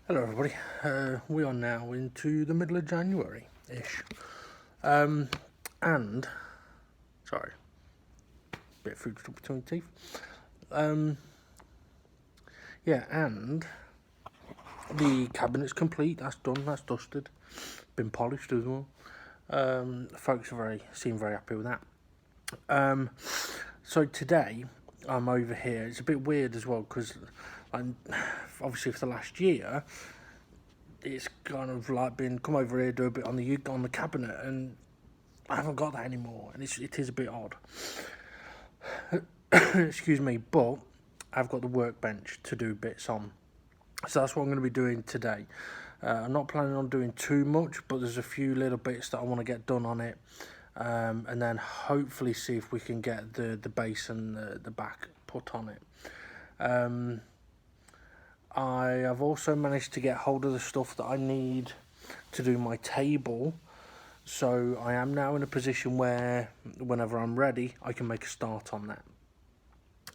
Hello everybody, we are now into the middle of January-ish, and, sorry, bit of food stuck between the teeth, yeah, and the cabinet's complete, that's done, that's dusted, been polished as well. Folks seem very happy with that. So today I'm over here. It's a bit weird as well because, obviously for the last year, it's kind of like been come over here, do a bit on the cabinet, and I haven't got that anymore, and it is a bit odd. Excuse me, but I've got the workbench to do bits on, so that's what I'm going to be doing today. I'm not planning on doing too much, but there's a few little bits that I want to get done on it, and then hopefully see if we can get the base and the back put on it. I have also managed to get hold of the stuff that I need to do my table, so I am now in a position where whenever I'm ready I can make a start on that.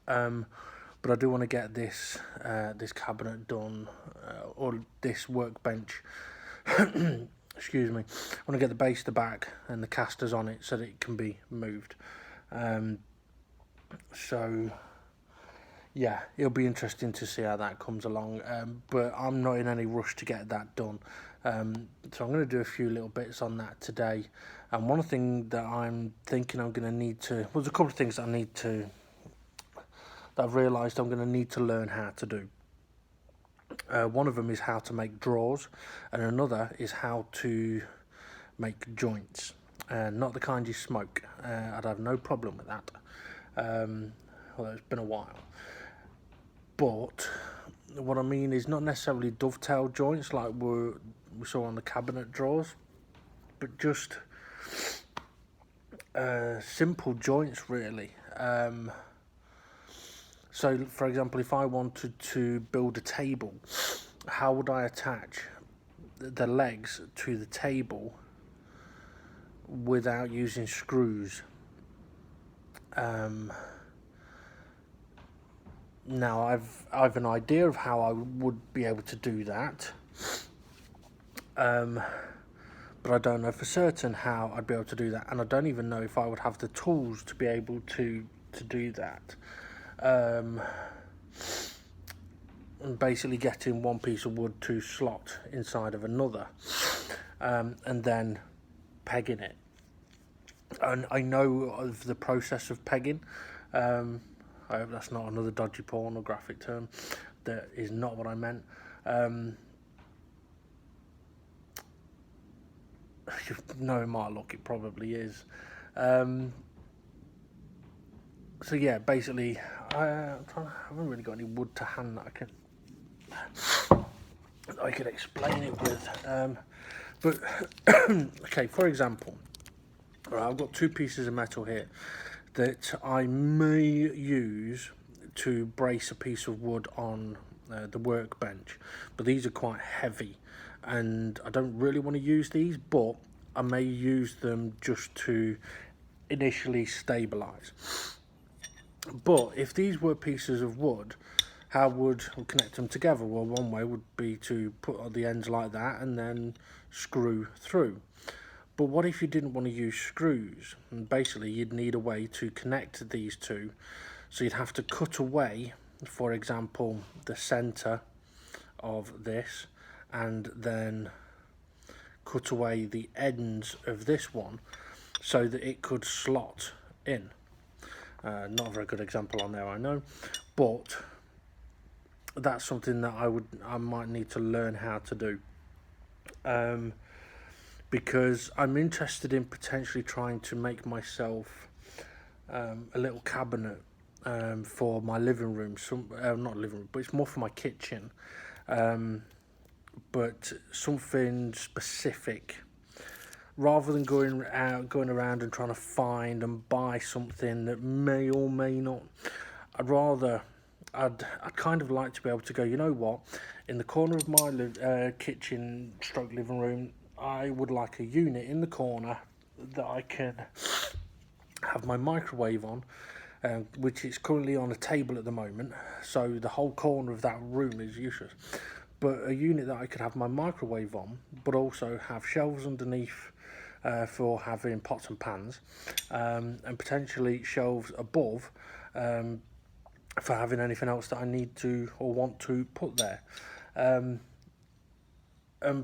But I do want to get this cabinet done, or this workbench. Excuse me. I want to get the base, the back, and the casters on it so that it can be moved. So yeah, it'll be interesting to see how that comes along. But I'm not in any rush to get that done. So I'm going to do a few little bits on that today. And one thing that I'm thinking I'm going to need to, well, there's a couple of things that I've realised I'm going to need to learn how to do. One of them is how to make drawers, and another is how to make joints. Not the kind you smoke. I'd have no problem with that. Although it's been a while. But what I mean is not necessarily dovetail joints like we saw on the cabinet drawers, but just simple joints really. So for example, if I wanted to build a table, how would I attach the legs to the table without using screws? Now I've an idea of how I would be able to do that, but I don't know for certain how I'd be able to do that, and I don't even know if I would have the tools to be able to do that. And basically getting one piece of wood to slot inside of another, and then pegging it. And I know of the process of pegging. I hope that's not another dodgy pornographic term. That is not what I meant. Knowing my luck, it probably is. So yeah, basically, I haven't really got any wood to hand that I could explain it with. But okay, for example, I've got two pieces of metal here that I may use to brace a piece of wood on the workbench, but these are quite heavy and I don't really want to use these, but I may use them just to initially stabilize. But if these were pieces of wood, how would we connect them together? Well, one way would be to put the ends like that and then screw through. But what if you didn't want to use screws? And basically you'd need a way to connect these two. So you'd have to cut away, for example, the center of this, and then cut away the ends of this one so that it could slot in. Not a very good example on there, I know, but that's something that I might need to learn how to do. Because I'm interested in potentially trying to make myself a little cabinet for my living room. Not living room, but it's more for my kitchen. But something specific, rather than going around and trying to find and buy something that may or may not. I'd kind of like to be able to go, you know what, in the corner of my kitchen stroke living room, I would like a unit in the corner that I can have my microwave on, which is currently on a table at the moment, so the whole corner of that room is useless. but a unit that I could have my microwave on, but also have shelves underneath for having pots and pans, and potentially shelves above for having anything else that I need to or want to put there. And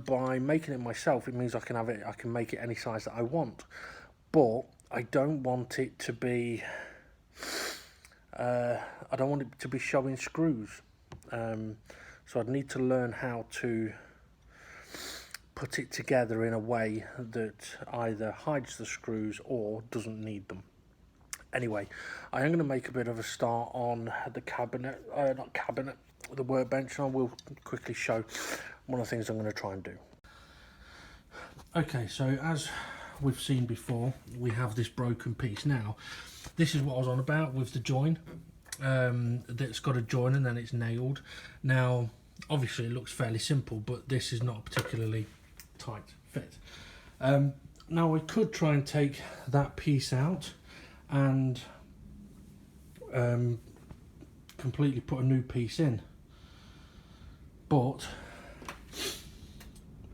by making it myself, it means I can make it any size that I want, but I don't want it to be I don't want it to be showing screws, so I'd need to learn how to put it together in a way that either hides the screws or doesn't need them. Anyway, I am going to make a bit of a start on the the workbench, and I will quickly show one of the things I'm going to try and do. Okay, so as we've seen before, we have this broken piece. Now, this is what I was on about with the join. That's got a join and then it's nailed. Now, obviously it looks fairly simple, but this is not a particularly tight fit. Now I could try and take that piece out and completely put a new piece in, but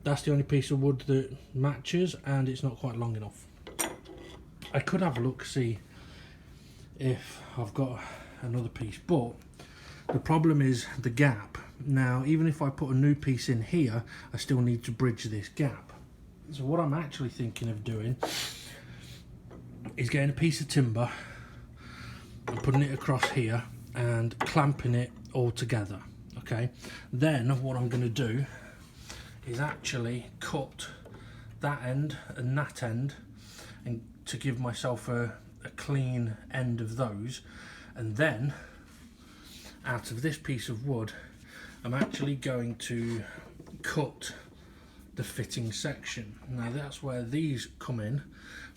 that's the only piece of wood that matches and it's not quite long enough. I could have a look, see if I've got another piece, but the problem is the gap. Now, even if I put a new piece in here, I still need to bridge this gap. So what I'm actually thinking of doing is getting a piece of timber and putting it across here and clamping it all together. Okay, then what I'm going to do is actually cut that end and that end, and to give myself a clean end of those, and then out of this piece of wood I'm actually going to cut the fitting section. Now that's where these come in,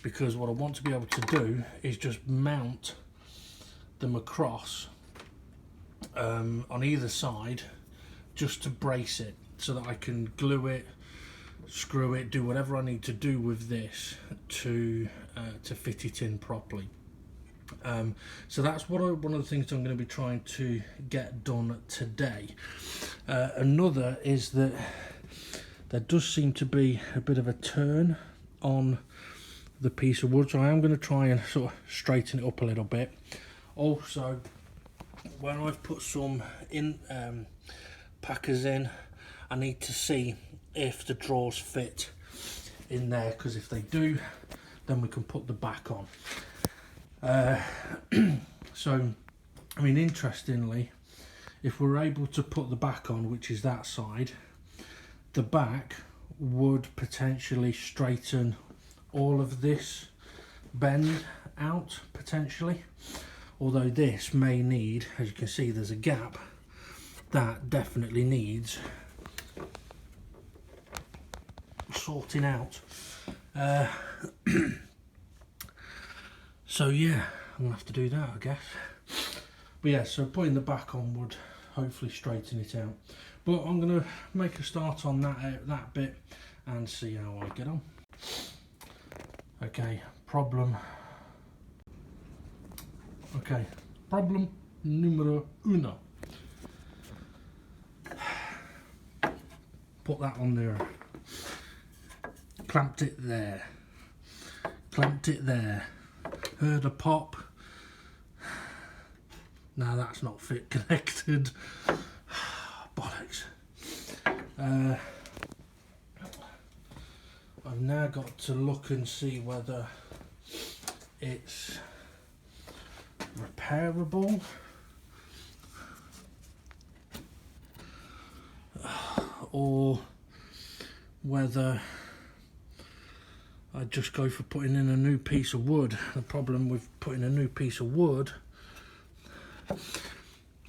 because what I want to be able to do is just mount them across on either side, just to brace it so that I can glue it, screw it, do whatever I need to do with this to fit it in properly. So that's one of the things I'm going to be trying to get done today. Another is that there does seem to be a bit of a turn on the piece of wood, so I am going to try and sort of straighten it up a little bit. Also, when I've put some in packers in, I need to see if the drawers fit in there, because if they do, then we can put the back on. So, I mean, interestingly, if we're able to put the back on, which is that side, the back would potentially straighten all of this bend out, potentially. Although this may need, as you can see, there's a gap that definitely needs sorting out. So yeah, I'm gonna have to do that, I guess. But yeah, so putting the back on would hopefully straighten it out. But I'm gonna make a start on that bit and see how I get on. Okay, problem numero uno. Put that on there. Clamped it there. Clamped it there. Heard a pop. Now that's not fit connected. Bollocks. I've now got to look and see whether it's repairable or whether I just go for putting in a new piece of wood. The problem with putting a new piece of wood,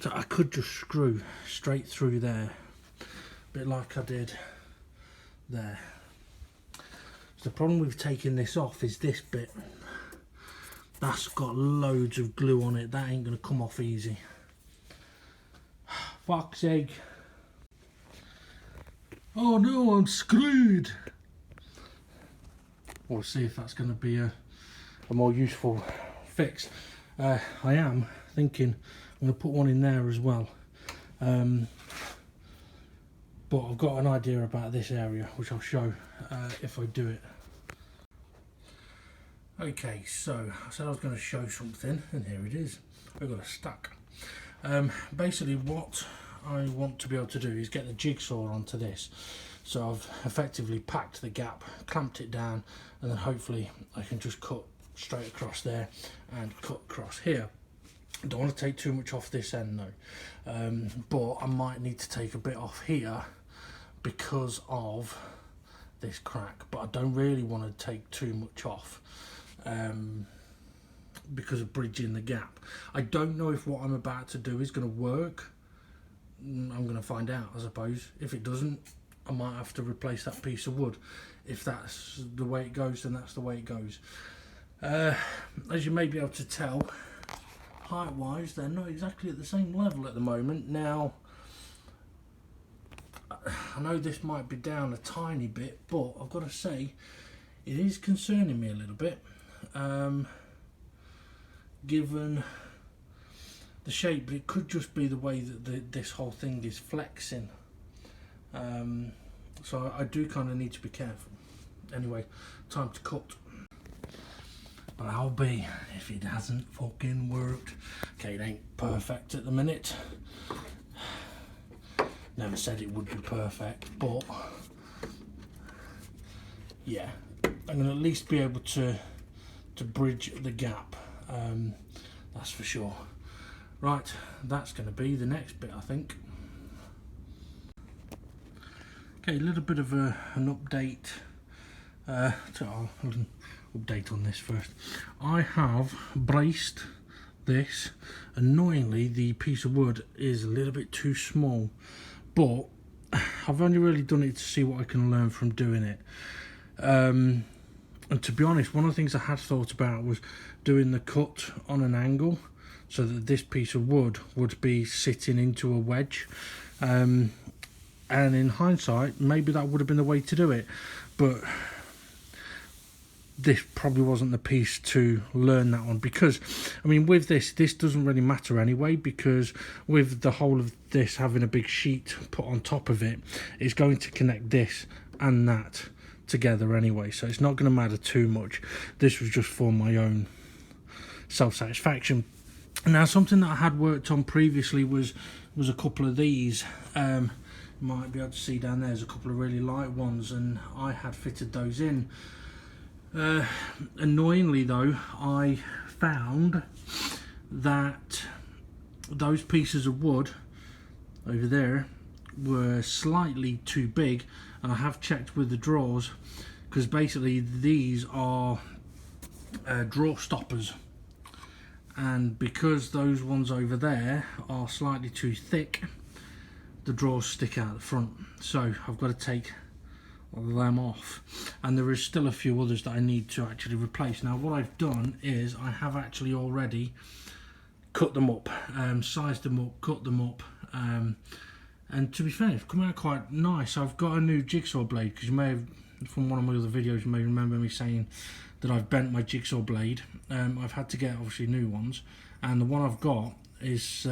so I could just screw straight through there, a bit like I did there. So the problem with taking this off is this bit. That's got loads of glue on it. That ain't gonna come off easy. Fuck's sake. Oh no, I'm screwed. We'll see if that's going to be a more useful fix. I am thinking I'm going to put one in there as well. But but I've got an idea about this area which I'll show if I do it. Okay, so I said I was going to show something, and here it is. We've got a stack. Basically what I want to be able to do is get the jigsaw onto this. So I've effectively packed the gap, clamped it down, and then hopefully I can just cut straight across there and cut across here. I don't want to take too much off this end though, but I might need to take a bit off here because of this crack, but I don't really want to take too much off because of bridging the gap. I don't know if what I'm about to do is going to work. I'm going to find out, I suppose. If it doesn't, I might have to replace that piece of wood. If that's the way it goes, then that's the way it goes. As you may be able to tell, height wise they're not exactly at the same level at the moment. Now I know this might be down a tiny bit, but I've got to say it is concerning me a little bit, given the shape. But it could just be the way that this whole thing is flexing, so I do kind of need to be careful. Anyway, time to cut. But I'll be if it hasn't fucking worked. Okay, it ain't perfect at the minute. Never said it would be perfect, but yeah, I'm gonna at least be able to bridge the gap. That's for sure. Right, that's gonna be the next bit, I think. Okay, a little bit of an update. So I'll update on this first. I have braced this. Annoyingly, the piece of wood is a little bit too small, but I've only really done it to see what I can learn from doing it. And to be honest, one of the things I had thought about was doing the cut on an angle so that this piece of wood would be sitting into a wedge. And in hindsight, maybe that would have been the way to do it, but this probably wasn't the piece to learn that on, because I mean with this doesn't really matter anyway, because with the whole of this having a big sheet put on top of it, it's going to connect this and that together anyway, so it's not going to matter too much. This was just for my own self-satisfaction. Now, something that I had worked on previously was a couple of these. You might be able to see down there's a couple of really light ones, and I had fitted those in. Annoyingly though, I found that those pieces of wood over there were slightly too big, and I have checked with the drawers, because basically these are drawer stoppers, and because those ones over there are slightly too thick, the drawers stick out the front, so I've got to take them off, and there is still a few others that I need to actually replace. Now what I've done is I have actually already cut them up, sized them up, cut them up, and to be fair, it's come out quite nice. I've got a new jigsaw blade, because you may have, from one of my other videos, you may remember me saying that I've bent my jigsaw blade. I've had to get obviously new ones, and the one I've got is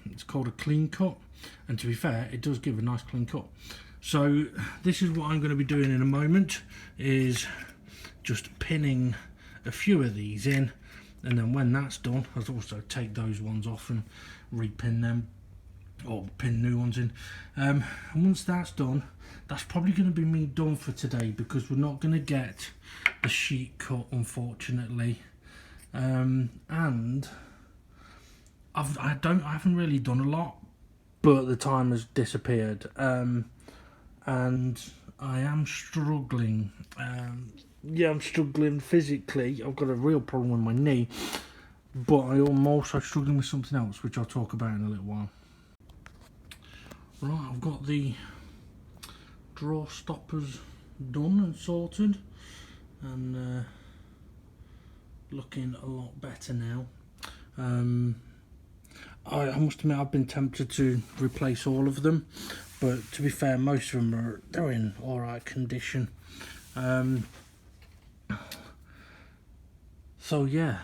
it's called a clean cut, and to be fair, it does give a nice clean cut. So this is what I'm going to be doing in a moment, is just pinning a few of these in, and then when that's done, I'll also take those ones off and repin them, or pin new ones in. And once that's done, that's probably going to be me done for today, because we're not going to get the sheet cut, unfortunately. And I haven't really done a lot, but the time has disappeared. And I am struggling. Yeah, I'm struggling physically. I've got a real problem with my knee, but I'm also struggling with something else, which I'll talk about in a little while. Right, I've got the drawer stoppers done and sorted, and looking a lot better now. I must admit, I've been tempted to replace all of them, but to be fair, most of them they're in alright condition. So yeah,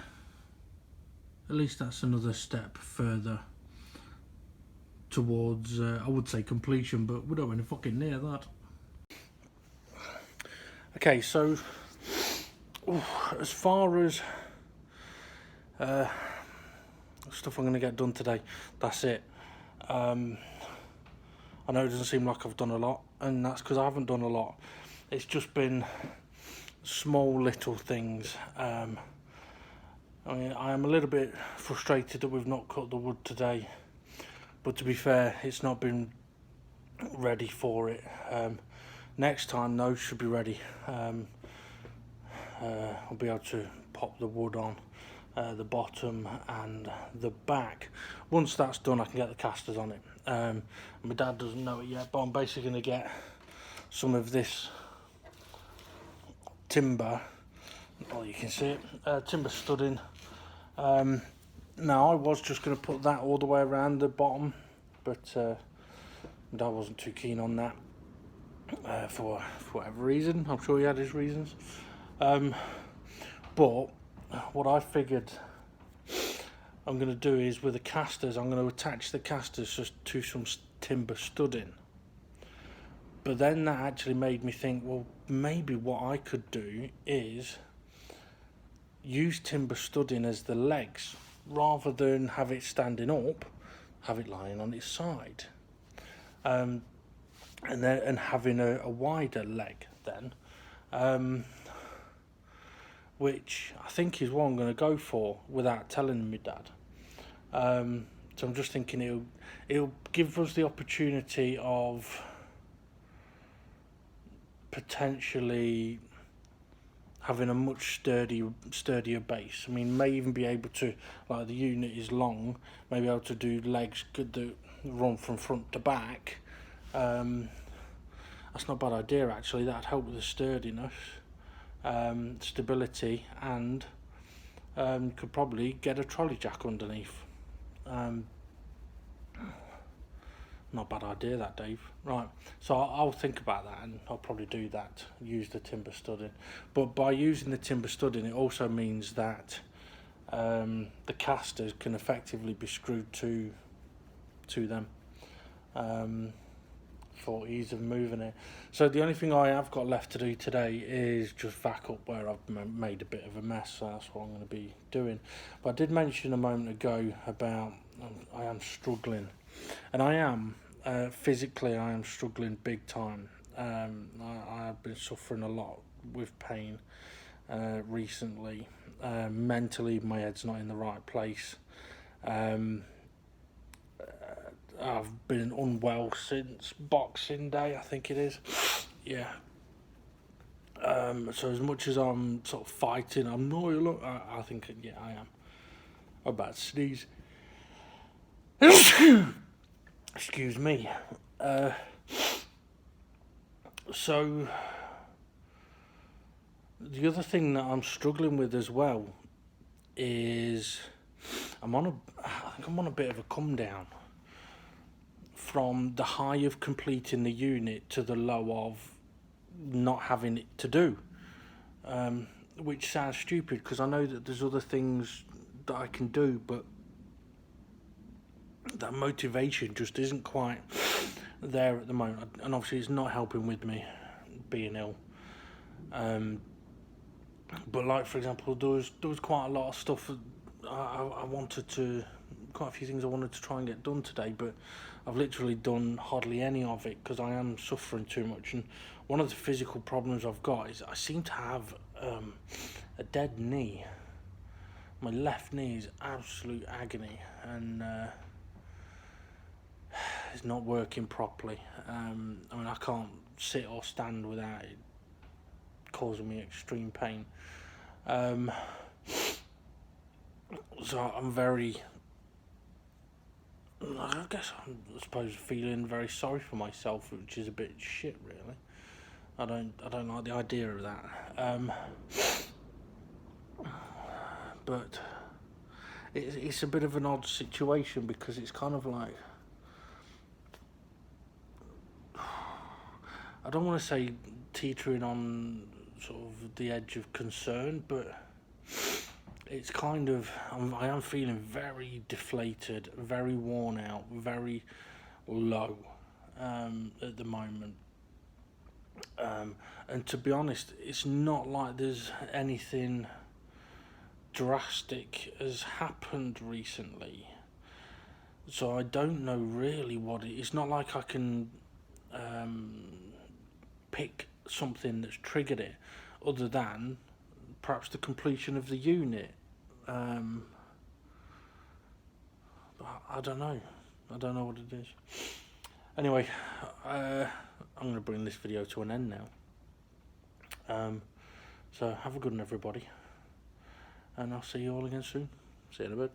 at least that's another step further towards, I would say completion, but we're nowhere fucking near that. Okay, so as far as stuff I'm going to get done today, that's it. I know it doesn't seem like I've done a lot, and that's because I haven't done a lot. It's just been small little things. I mean, I am a little bit frustrated that we've not cut the wood today, but to be fair, it's not been ready for it. Next time, those should be ready. I'll be able to pop the wood on the bottom and the back. Once that's done, I can get the casters on it. My dad doesn't know it yet, but I'm basically going to get some of this timber, well, you can see it, timber studding. Now I was just going to put that all the way around the bottom, but my dad wasn't too keen on that for whatever reason. I'm sure he had his reasons. But what I figured I'm going to do is with the casters, I'm going to attach the casters just to some timber studding. But then that actually made me think, well, maybe what I could do is use timber studding as the legs, rather than have it standing up, have it lying on its side, and having a wider leg then, which I think is what I'm going to go for without telling my dad. So I'm just thinking it'll give us the opportunity of potentially having a much sturdier base. I mean, may even be able to, like the unit is long, maybe able to do legs that run from front to back. That's not a bad idea actually. That'd help with the sturdiness, stability, and could probably get a trolley jack underneath. Not a bad idea that, Dave. Right, so I'll think about that, and I'll probably do that, use the timber studding. But by using the timber studding, it also means that the casters can effectively be screwed to them for ease of moving it. So the only thing I have got left to do today is just vac up where I've made a bit of a mess, so that's what I'm going to be doing. But I did mention a moment ago about I am struggling, and I am. Physically, I am struggling big time. I have been suffering a lot with pain recently. Mentally, my head's not in the right place. I've been unwell since Boxing Day, I think it is. Yeah. So as much as I'm sort of fighting, I'm not. Look, I think yeah, I am. I'm about to sneeze. Excuse me. So the other thing that I'm struggling with as well is I think I'm on a bit of a come down from the high of completing the unit to the low of not having it to do, which sounds stupid because I know that there's other things that I can do, but that motivation just isn't quite there at the moment, and obviously it's not helping with me being ill. But like for example, there was quite a lot of stuff I wanted to, quite a few things I wanted to try and get done today, but I've literally done hardly any of it because I am suffering too much. And one of the physical problems I've got is I seem to have a dead knee. My left knee is absolute agony, and it's not working properly. I mean, I can't sit or stand without it causing me extreme pain. So I'm very, I suppose feeling very sorry for myself, which is a bit shit, really. I don't like the idea of that. But it's a bit of an odd situation because it's kind of like, I don't want to say teetering on sort of the edge of concern, but it's kind of, I am feeling very deflated, very worn out, very low at the moment. And to be honest, it's not like there's anything drastic has happened recently, so I don't know really what it's not like I can pick something that's triggered it, other than perhaps the completion of the unit. um, I don't know. I don't know what it is. Anyway, I'm going to bring this video to an end now. So have a good one, everybody, and I'll see you all again soon. See you in a bit.